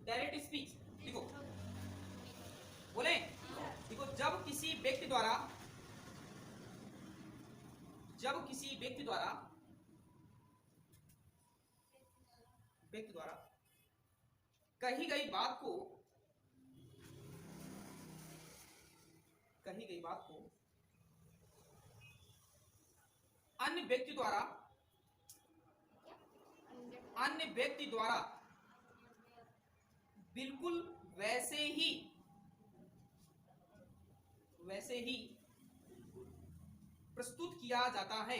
Direct speech. देखो बोले, देखो जब किसी व्यक्ति द्वारा कही गई बात को अन्य व्यक्ति द्वारा बिल्कुल वैसे ही प्रस्तुत किया जाता है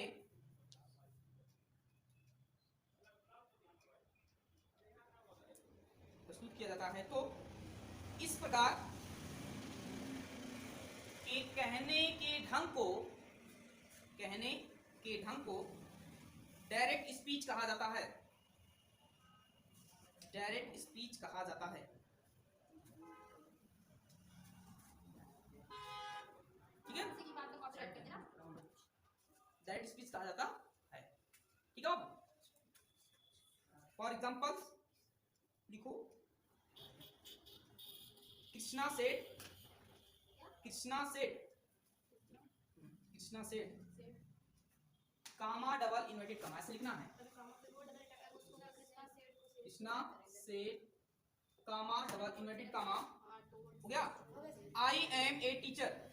तो इस प्रकार के कहने के ढंग को डायरेक्ट स्पीच कहा जाता है। ठीक है, डायरेक्ट स्पीच कहा जाता है। ठीक है, फॉर एग्जाम्पल लिखो, Krishna said comma double inverted comma, ऐसे लिखना है। Krishna said comma double inverted comma, हो गया। I am a teacher.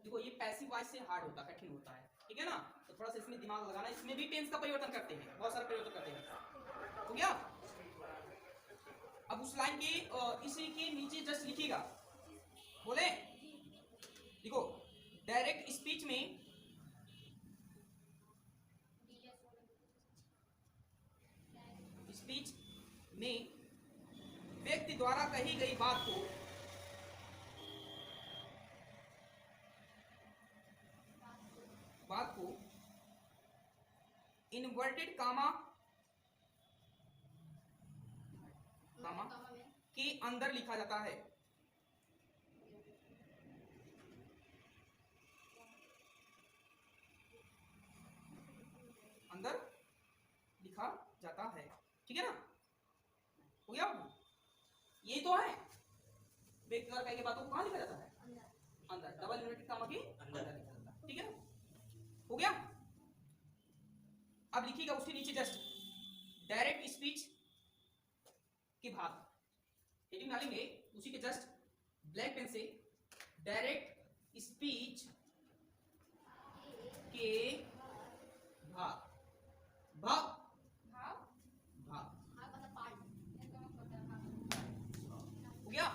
देखो ये पैसिव वॉइस से हार्ड होता है, कठिन होता है, ठीक है ना, तो थोड़ा सा इसमें दिमाग लगाना। इसमें भी टेंस का परिवर्तन करते हैं, बहुत सारा परिवर्तन करते हैं, हो गया। अब उस लाइन के इसी के नीचे जस्ट लिखिएगा, बोले देखो डायरेक्ट स्पीच में व्यक्ति द्वारा कही गई बात को इन्वर्टेड कामा के अंदर लिखा जाता है। ठीक है ना, हो गया। यही तो है, व्यक्ति द्वारा कही गई बातों को कहाँ लिखा जाता है? अंदर। डबल इन्वर्टेड कामा के अंदर लिखा जाता है, ठीक है, हो गया। अब लिखिएगा उसके नीचे जस्ट डायरेक्ट स्पीच के भाग, हेडिंग डालेंगे उसी के जस्ट ब्लैक पेन से डायरेक्ट स्पीच के भाग हो गया।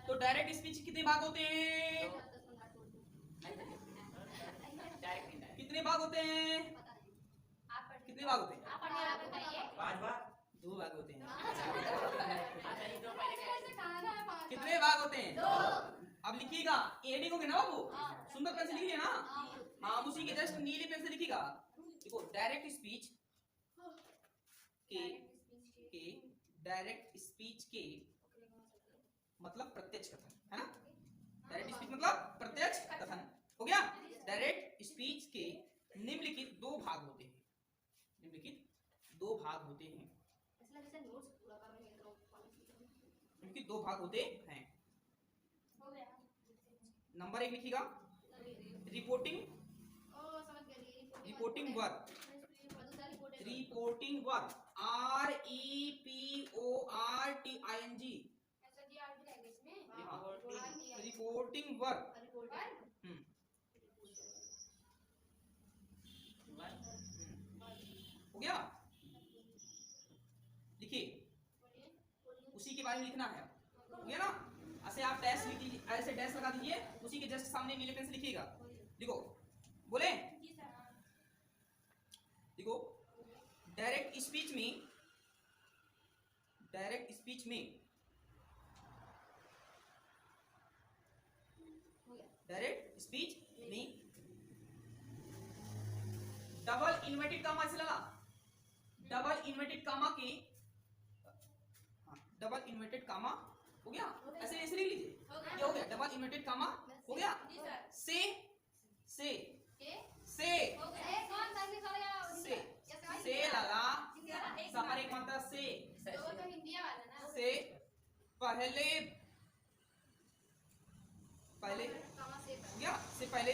तो डायरेक्ट स्पीच कितने भाग होते हैं? कितने भाग होते हैं? कितने भाग होते हैं? 5 भाग, 2 भाग होते हैं। कितने भाग होते हैं? 2। अब लिखिएगा, एडिंग हो गया ना बाबू, सुंदर पेन से लिखिए ना। हाँ, उसी के जस्ट नीले पेन से लिखिएगा। देखो डायरेक्ट स्पीच के मतलब प्रत्यक्ष कथन, है ना। डायरेक्ट स्पीच मतलब प्रत्यक्ष कथन, हो गया। डायरेक्ट स्पीच के निम्नलिखित 2 भाग होते हैं। निम्नलिखित 2 भाग होते हैं। नंबर 1 लिखिएगा, reporting work. Reporting work, REPORTING, reporting work. हो गया। लिखिए, उसी के बारे में लिखना है, हो गया ना। ऐसे आप डैश लिख दीजिए, ऐसे डैश लगा दीजिए, उसी के जस्ट सामने नीले पेन से लिखिएगा। देखो बोले, देखो डायरेक्ट स्पीच में डबल इन्वर्टेड कामा ऐसे लगा, डबल इन्वर्टेड कामा हो गया। ऐसे लिख लीजिए, ये हो गया डबल इन्वर्टेड कामा, हो गया। से पहले पहले या से पहले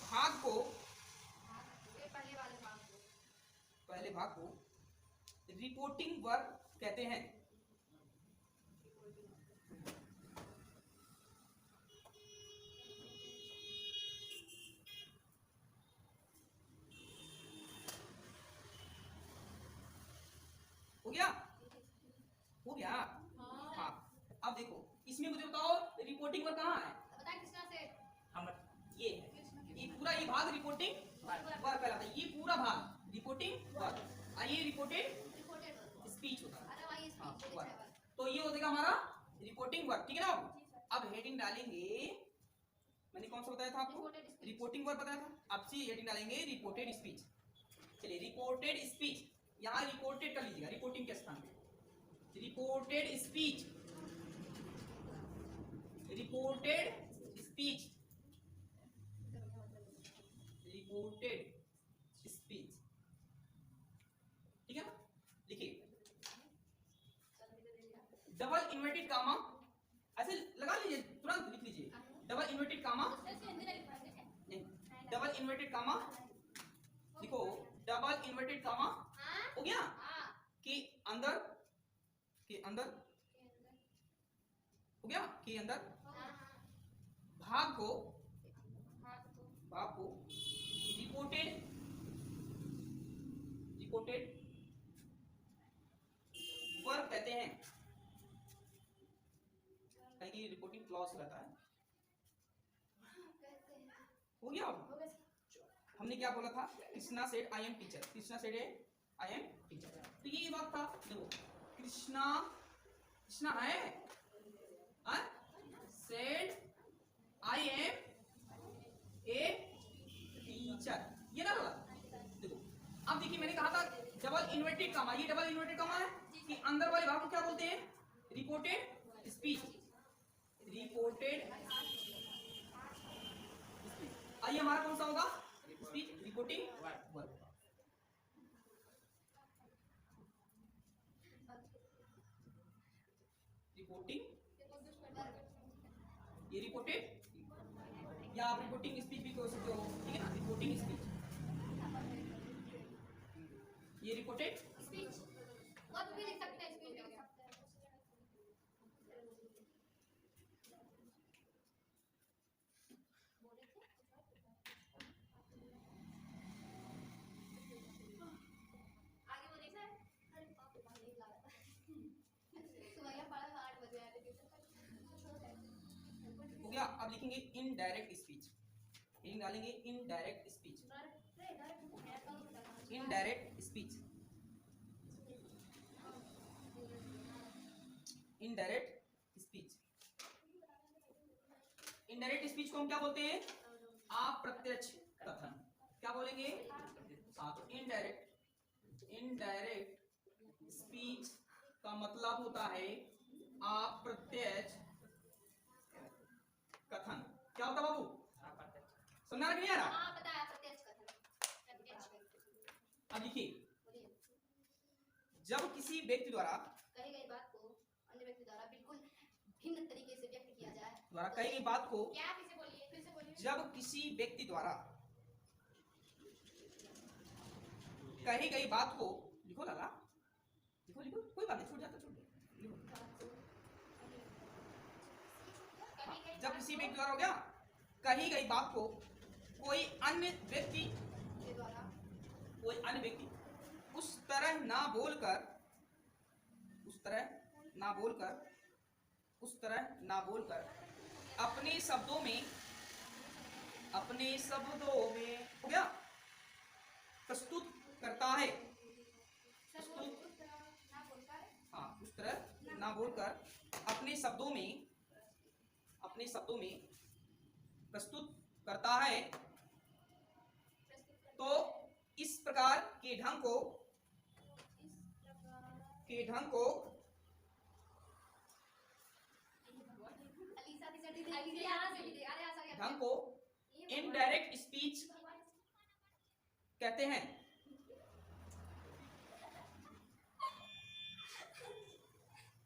भाग को पहले भाग को रिपोर्टिंग वर्ब कहते हैं। हो गया हो गया। हाँ अब देखो इसमें मुझे बताओ रिपोर्टिंग वर्ब कहाँ है? हम ये है, ये पूरा ये भाग रिपोर्टिंग वर्ब कहलाता है। ये पूरा भाग रिपोर्टिंग वर्ब और ये रिपोर्टेड स्पीच होता है। हाँ वर्ब तो ये हो जाएगा हमारा रिपोर्टिंग वर्ब, ठीक है ना। अब हेडिंग डालेंगे, मैंने कौन सा बताया था आपको? रिपोर्टिंग वर्ब बताया था। अब से हेडिंग डालेंगे रिपोर्टेड स्पीच। चलिए रिपोर्टेड स्पीच, यहाँ रिपोर्टेड कर लीजिएगा रिपोर्टिंग के स्थान पे। Reported speech, reported speech, reported speech, ठीक है ना। लिखिए डबल इन्वर्टेड कामा, ऐसे लगा लीजिए, तुरंत लिख लीजिए डबल इन्वर्टेड कामा। नहीं, डबल इन्वर्टेड कामा लिखो, डबल इन्वर्टेड कामा हो गया के अंदर, के अंदर हो गया, के अंदर भाग को रिपोर्टेड रिपोर्टेड वर्ब कहते हैं। कहीं रिपोर्टिंग क्लॉज रहता है। हो गया। हमने क्या बोला था? Krishna said I am teacher, Krishna said I am teacher, तो ये बात था। देखो कृष्णा, कृष्णा है said I am a teacher, ये ना बोला। देखो अब देखिए मैंने कहा था डबल इन्वर्टेड कामा, ये डबल इन्वर्टेड कामा है कि अंदर वाले भाग को क्या बोलते हैं? Reported speech, reported speech. आइए हमारा कौन सा होगा? Speech reporting verb. रिपोर्टिंग, ये रिपोर्टेड या आप रिपोर्टिंग स्पीच भी कह सकते हो, ठीक है ना। रिपोर्टिंग स्पीच, ये रिपोर्टेड स्पीच वर्ब भी लिख सकते हैं, स्पीच भी लिख सकते हैं। आगे वो देखा है? अरे बाप रे बाप, नहीं लगा सुबह पढ़ा 8 बजे आए थे। हो गया। अब लिखेंगे इनडायरेक्ट स्पीच, हेडिंग डालेंगे indirect speech, indirect speech, indirect speech. Indirect speech को हम क्या बोलते हैं? अप्रत्यक्ष कथन। क्या बोलेंगे? तो इनडायरेक्ट, इनडायरेक्ट स्पीच का मतलब होता है अप्रत्यक्ष कथन। क्या होता बाबू? समझा नहीं आ रहा? हाँ पता है, प्रत्यक्ष कथन। अब देखिए जब किसी व्यक्ति द्वारा कही गई बात को अन्य व्यक्ति द्वारा बिल्कुल भिन्न तरीके से व्यक्त किया जाए, द्वारा कही गई बात को, क्या फिर से बोलिए, फिर से बोलिए। जब किसी व्यक्ति द्वारा कही गई बात को, लिखो लाला, लिखो लिखो, कोई बात नहीं, छूट जाता छूट जाता। जब किसी व्यक्ति द्वारा हो गया कही गई बात को कोई अन्य व्यक्ति के द्वारा, कोई अन्य व्यक्ति उस तरह ना बोलकर, उस तरह ना बोलकर, उस तरह ना बोलकर अपने शब्दों में, अपने शब्दों में हो गया प्रस्तुत करता है। प्रस्तुत, हाँ उस तरह ना बोलकर अपने शब्दों में, अपने शब्दों में प्रस्तुत करता है। तो इस प्रकार के ढंग को, के ढंग को ढंग को इनडायरेक्ट स्पीच कहते हैं।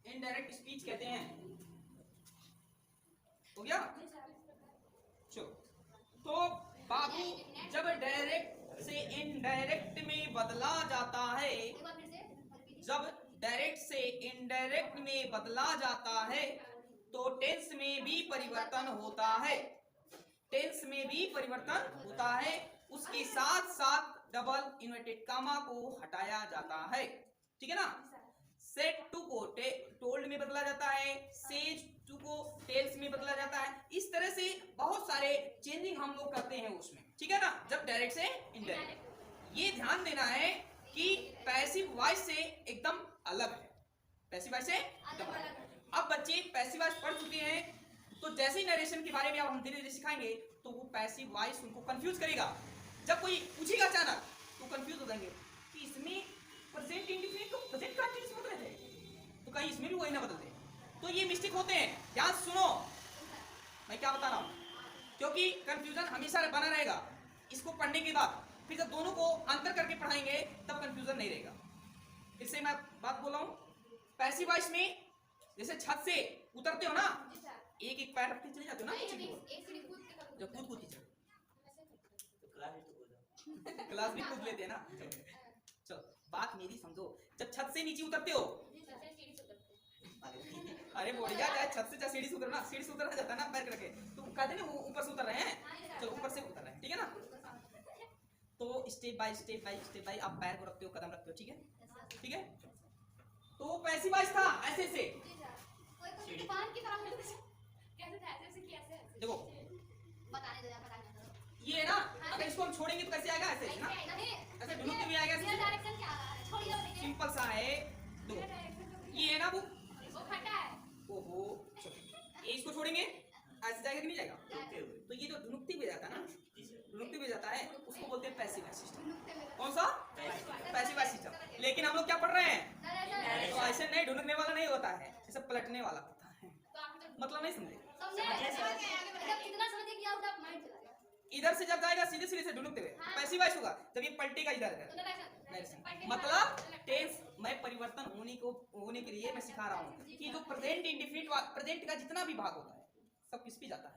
इनडायरेक्ट स्पीच कहते हैं। हो गया? चलो, तो बाबू जब डायरेक्ट से इनडायरेक्ट में बदला जाता है, एक बार फिर से repeat जब डायरेक्ट से इनडायरेक्ट में बदला जाता है तो टेंस में भी परिवर्तन होता है, टेंस में भी परिवर्तन होता है। उसके साथ साथ डबल इन्वर्टेड कामा को हटाया जाता है, ठीक है ना? सेड टू को टोल्ड में बदला जाता है, सेज टू को टेल्स में बदला जाता है। इस तरह से बहुत सारे चेंजिंग हम लोग करते हैं उसमें, ठीक है ना? जब डायरेक्ट से इनडायरेक्ट। ये ध्यान देना है कि पैसिव वॉइस से एकदम अलग है, पैसिव वॉइस से एकदम अलग है। अब बच्चे पैसिव वॉइस पढ़ चुके हैं, तो जैसे ही नरेशन के बारे में अब हम धीरे धीरे सिखाएंगे तो वो पैसिव वॉइस उनको कंफ्यूज करेगा। जब कोई पूछेगा अचानक तो कंफ्यूज हो जाएंगे कि इसमें प्रेजेंट इंडेफिनिट को प्रेजेंट कंटीन्यूअस बदल रहे थे, तो कहीं इसमें भी वही ना बदलते। तो ये मिस्टेक होते हैं, ध्यान सुनो मैं क्या बता रहा हूँ, क्योंकि कंफ्यूजन हमेशा बना रहेगा। इसको पढ़ने के बाद फिर जब दोनों को अंतर करके पढ़ाएंगे तब कंफ्यूजन नहीं रहेगा। फिर से मैं बात बोल रहा हूँ, पैसिव वॉइस में जैसे छत से उतरते हो ना, एक एक पैर रखते चले जाते हो ना, एक सीढ़ी कूद के करो। जब कूद के चलो, क्लास भी कूद लेते हैं ना। चलो बात मेरी समझो, जब छत से नीचे उतरते हो, अरे बोलिया चाहे छत से चाहे सीढ़ी से उतरना, सीढ़ी से उतरना जाता है ना पैर रखे, तो कहते हैं ना वो ऊपर से उतर रहे हैं, चलो ऊपर से उतर रहे हैं, ठीक है ना? तो स्टेप बाय आप पैर को रखते हो, कदम रखते हो, ठीक है? ठीक है, तो पैसिव वॉइस था ऐसे से। देखो ये है ना, अगर इसको हम छोड़ेंगे तो कैसे आएगा? ऐसे ना, ऐसे ढूंढते हुए आएगा, सिंपल सा है। देखो ये है ना, वो ओहो, ये इसको छोड़ेंगे ऐसे जाएगा कि नहीं जाएगा? तो ये जो ढुनुकती हुए जाता है ना, ढुनुकती हुए जाता है, उसको बोलते हैं पैसिव वॉइस सिस्टम। कौन सा? Passive voice system. लेकिन हम लोग क्या पढ़ रहे हैं? तो ऐसे नहीं, ढुनुकने वाला नहीं होता है, ऐसे पलटने वाला होता है। मतलब नहीं समझे? इधर से जब जाएगा सीधे सीधे से ढुनुकते हुए, पैसिव वॉइस होगा। जब ये पलटेगा इधर मतलब टेंस में परिवर्तन होने के लिए मैं सिखा रहा हूँ कि जो प्रेजेंट इंडेफिनिट प्रेजेंट का जितना भी भाग होता है सब किस पे जाता है?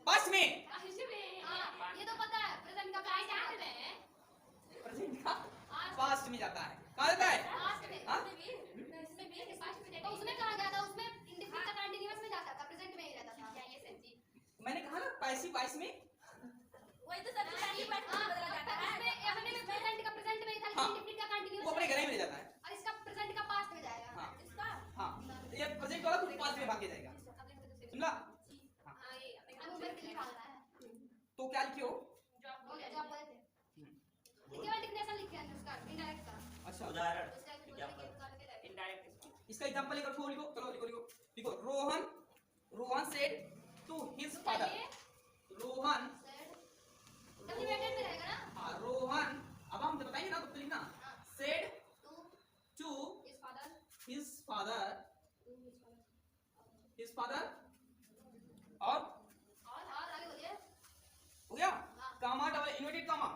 पास्ट में। ये तो पता है, प्रेजेंट का प्रेजेंट का पास्ट में जाता है। कहाँ जाता है? हाँ? तो उसमें कहा गया था, उसमें इंडेफिनिट का कंटीन्यूअस में जाता था, प्रेजेंट में ही रहता था। मैंने कहा ना पैसिव वॉइस में वही तो सर पैसिव वॉइस में बदला जाता है। उसमें प्रेजेंट का प्रेजेंट में था, इंडेफिनिट का कंटीन्यूअस वो अपने घर ही में जाता है, और इसका प्रेजेंट का पास्ट में जाएगा। हाँ। इसका हाँ, ये प्रेजेंट वाला तो पास्ट में भाग जाएगा, सुनला? तो क्या लिखे हो? अच्छा इसका एग्जांपल लिखो, लिखो Rohan said to his father. Rohan, हाँ रोहन, अब हम बताएंगे ना तो लिखना सेड टू हिज फादर और हो गया comma double inverted comma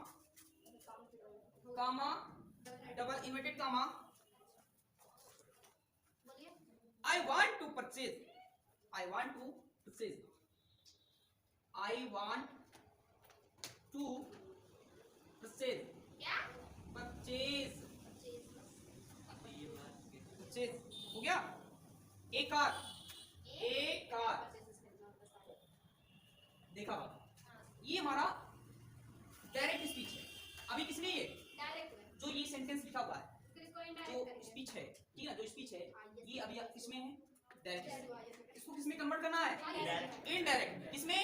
double inverted comma I want to purchase हो गया। एक कार देखा बात, ये हमारा डायरेक्ट स्पीच है। अभी किसने ये जो ये सेंटेंस लिखा हुआ है, जो स्पीच है, ठीक है, जो स्पीच है ये अभी किसमें है? डायरेक्ट। इसको किसमें कन्वर्ट करना है? इनडायरेक्ट। किसमें?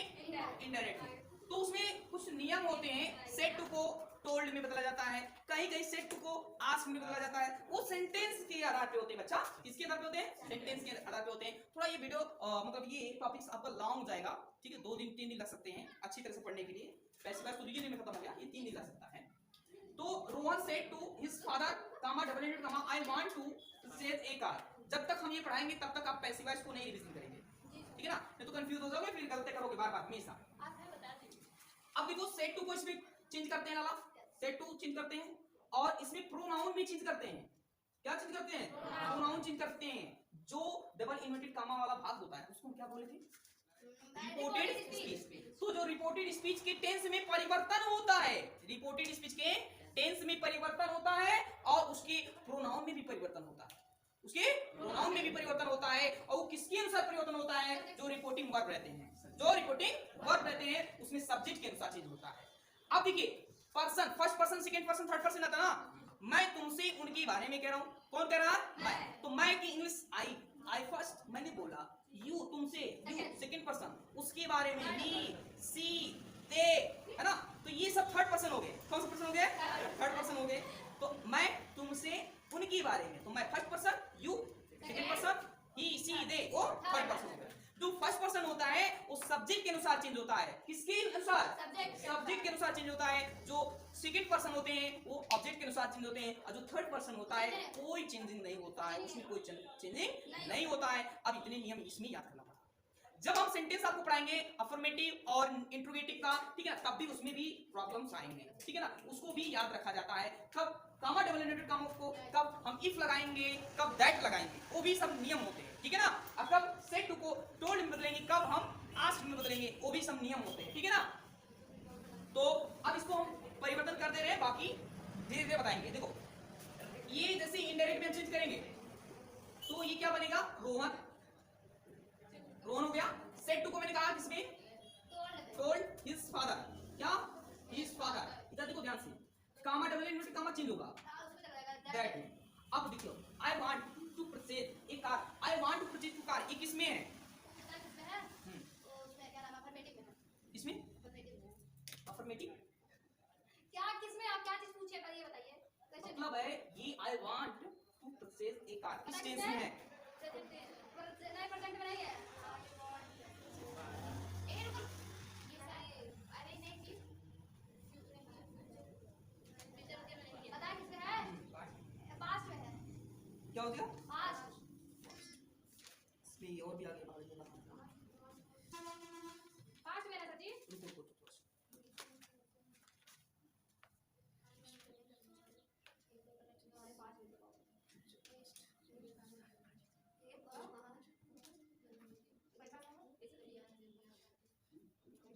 इनडायरेक्ट। तो उसमें कुछ नियम होते हैं। सेड टू को टोल्ड में बदला जाता है, कहीं सेड टू को आस्क्ड में बदला जाता है। वो सेंटेंस के आधार पे होते हैं बच्चा, किसके आधार पे होते हैं? सेंटेंस के आधार पे होते हैं। थोड़ा ये वीडियो मतलब ये टॉपिक्स आपका लॉन्ग जाएगा, ठीक है, 2 दिन 3 दिन लग सकते हैं अच्छी तरह से पढ़ने के लिए। पैसिव वॉइस तो दीजिए दिन में खत्म हो गया, ये 3 दिन लग सकता है। तो Rohan said to his father comma double inverted comma I want to purchase a car. जब तक हम ये पढ़ाएंगे तब तक आप पैसिव वॉइस को नहीं रिवीजन करेंगे, ठीक है ना? नहीं तो कंफ्यूज हो जाओगे, फिर गलती करोगे बार बार हमेशा। अब देखो सेड टू को इसमें चेंज करते हैं, लाला सेड टू चेंज करते हैं, और इसमें प्रोनाउन भी चेंज करते हैं। क्या चेंज करते हैं? प्रोनाउन चेंज करते हैं। जो डबल इन्वर्टेड कामा वाला भाग होता है उसको हम क्या बोले थे? Reported speech. तो जो रिपोर्टेड स्पीच के टेंस में परिवर्तन होता है, रिपोर्टेड स्पीच के टेंस में परिवर्तन होता है और उसके प्रोनाउन में भी परिवर्तन होता है, उसके प्रोनाउन में भी परिवर्तन होता है। और वो किसके अनुसार परिवर्तन होता है? जो रिपोर्टिंग वर्ब रहते हैं, जो रिपोर्टिंग वर्ब रहते हैं उसमें सब्जेक्ट के अनुसार चेंज होता है। अब देखिए person, first person, second person, third person आता है ना, मैं तुमसे उनके बारे में कह रहा हूं, कौन कह रहा है? मैं। तो मैं की इंग्लिश आई फर्स्ट, मैंने बोला, यू तुमसे, यू सेकंड पर्सन, उसके बारे में ही, सी, दे, है ना। तो ये सब थर्ड पर्सन हो गए। कौन सा पर्सन हो गए? थर्ड पर्सन हो गए। तो मैं तुमसे उनके बारे में, तो मैं first person, you second person, he, she, they, वो थर्ड पर्सन हो गया। जो फर्स्ट पर्सन होता है वो सब्जेक्ट के अनुसार चेंज होता है। किसके अनुसार? सब्जेक्ट के अनुसार चेंज होता है। जो सेकंड पर्सन होते हैं वो ऑब्जेक्ट के अनुसार चेंज होते हैं, और जो थर्ड पर्सन होता है कोई चेंजिंग नहीं होता है, उसमें कोई चेंजिंग नहीं होता है। अब इतने नियम इसमें याद करना पड़ेगा। जब हम सेंटेंस आपको पढ़ाएंगे अफर्मेटिव और इंट्रोगेटिव का, ठीक है ना, तब भी उसमें भी प्रॉब्लम्स आएंगे, ठीक है ना, उसको भी याद रखा जाता है। कब कॉमा डबल इनवर्टेड कॉमा को, कब हम इफ लगाएंगे, कब दैट लगाएंगे, वो भी सब नियम होते हैं, ठीक है ना। और कब सेड टू को टोल्ड में बदलेंगे, कब हम आस्क्ड में बदलेंगे, वो भी सब नियम होते हैं, ठीक है ना। तो अब इसको हम परिवर्तन कर दे रहे हैं, बाकी धीरे धीरे बताएंगे। देखो ये जैसे इनडायरेक्ट में चेंज करेंगे तो ये क्या बनेगा? रोहन, रोहन हो गया। सेड टू को मैंने कहा किसमें? टोल्ड हिज फादर, क्या? His father. इधर देखो ध्यान से, comma double inverted comma change होगा दैट में। अब देखो I want to purchase a car, I want to purchase two car, ये किसमें है? इसमें अफर्मेटिव। क्या किसमें? आप क्या चीज पूछे पहले ये बताइए। मतलब है ये I want to purchase a car किस टेंस में है? नहीं प्रेजेंट में नहीं है। ए रुको, ये सारे अरे नहीं जी, पता है किसमें है? पास्ट में है। क्या हो गया? पास्ट, इसमें और भी आगे बढ़ेगा। पास्ट में है सर जी। रुको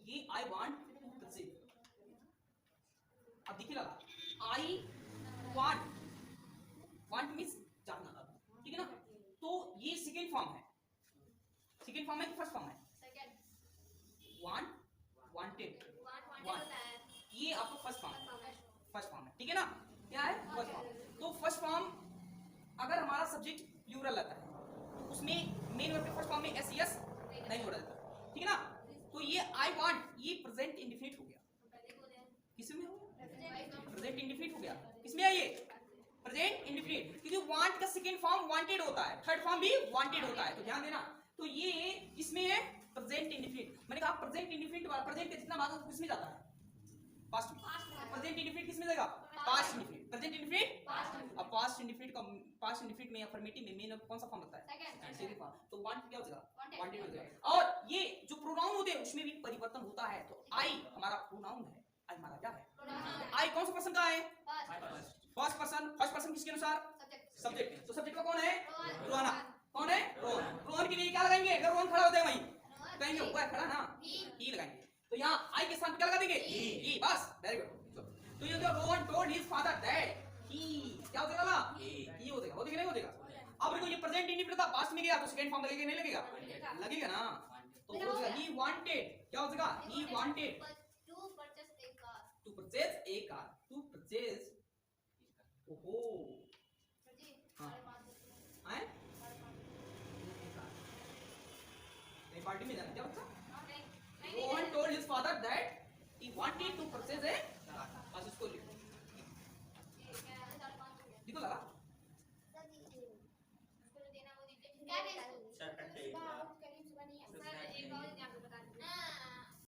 ये आई वांट टू परचेज, अब देखिए लगा आई वांट मींस जानना, ठीक है ना। तो ये सेकंड फॉर्म है, सेकंड फॉर्म है कि फर्स्ट फॉर्म है? सेकंड। वांट, वांटेड, होता है। ये आपका फर्स्ट फॉर्म है, ठीक है ना। क्या है? First form. तो फर्स्ट फॉर्म अगर हमारा सब्जेक्ट प्लूरल रहता है तो उसमें मेन वर्ब के फर्स्ट फॉर्म में एस यस नहीं हो रहता, ठीक है ना। तो ये आई वांट ये प्रेजेंट इंडेफिनिट हो गया। किसमें हो? प्रेजेंट इंडेफिनिट हो गया। किसमें है ये? प्रेजेंट इंडेफिनिट, क्योंकि वांट का सेकंड फॉर्म वांटेड होता है, थर्ड फॉर्म भी वांटेड होता है, तो ध्यान देना। तो ये इसमें है प्रेजेंट इंडेफिनिट। मैंने कहा प्रेजेंट इंडेफिनिट, प्रेजेंट का जितना भाग किसमें जाता है? पास्ट में। प्रेजेंट इंडेफिनिट किसमें जाएगा? Past indefinite. प्रेजेंट इंडेफिनिट अब पास्ट इंडेफिनिट का पास्ट इंडेफिनिट में अफर्मेटिव में मेन कौन सा फॉर्म लगता है? Second form. तो वांट क्या हो जाएगा? वांटेड हो जाएगा। और ये जो प्रोनाउन होते हैं उसमें भी परिवर्तन होता है। तो आई हमारा प्रोनाउन है, आई हमारा क्या है? आई कौन सा पर्सन का है? First person. फर्स्ट पर्सन किसके अनुसार? सब्जेक्ट। तो सब्जेक्ट का कौन है? रोहना। कौन है? रोहन। रोहन के लिए क्या लगाएंगे? अगर रोहन खड़ा होता है वहीं कहेंगे हुआ है खड़ा ना, ही लगाएंगे। तो यहाँ आई के स्थान पे क्या लगा देंगे? ही। बस, वेरी गुड। तो ये जो Rohan told his father that he, क्या हो जाएगा ना? ही हो जाएगा। हो जाएगा नहीं हो जाएगा? अब देखो ये प्रेजेंट इंडेफिनिट था, पास्ट में गया तो सेकंड फॉर्म लगेगा नहीं लगेगा? लगेगा ना। तो हो जाएगा ही वांटेड, क्या हो जाएगा? He wanted to purchase a car. To purchase a car, to purchase. ओहो जी हाँ। 5:30 हैं? पार्टी में जाना क्या बच्चा? नहीं Rohan told his father that he wanted to purchase a